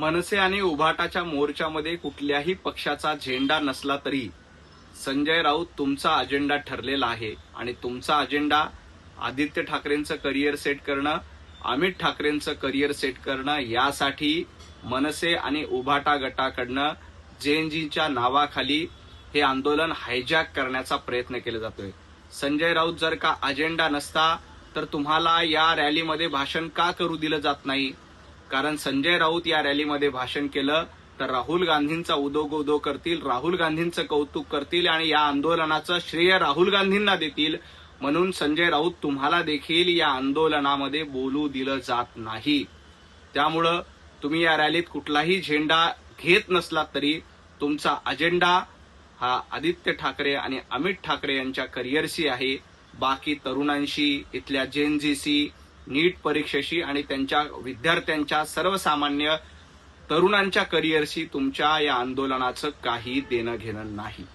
मनसे आणि उभाटाच्या मोर्चामध्ये कुठल्याही पक्षाचा झेंडा नसला तरी संजय राऊत तुमचा अजेंडा ठरलेला आहे आणि तुमचा अजेंडा आदित्य ठाकरेंचं करिअर सेट करणं, अमित ठाकरेंचं करिअर सेट करणं, यासाठी मनसे आणि उभाटा गटाकडनं जेएनजीच्या नावाखाली हे आंदोलन हायजॅक करण्याचा प्रयत्न केला जातोय। संजय राऊत जर का अजेंडा नसता तर तुम्हाला या रॅलीमध्ये भाषण का करू दिलं जात नाही? कारण संजय राऊत या रॅलीमध्ये भाषण केलं तर राहुल गांधींचा उदो करतील, राहुल गांधींचं कौतुक करतील आणि या आंदोलनाचं श्रेय राहुल गांधींना देतील। म्हणून संजय राऊत तुम्हाला देखील या आंदोलनामध्ये बोलू दिलं जात नाही। त्यामुळं तुम्ही या रॅलीत कुठलाही झेंडा घेत नसला तरी तुमचा अजेंडा हा आदित्य ठाकरे आणि अमित ठाकरे यांच्या करिअरशी आहे। बाकी तरुणांशी, इथल्या जेएनजीशी, नीट परीक्षेशी आणि त्यांच्या विद्यार्थ्यांच्या, सर्वसामान्य तरुणांच्या करिअरशी तुमच्या या आंदोलनाचं काही देणं घेणं नाही।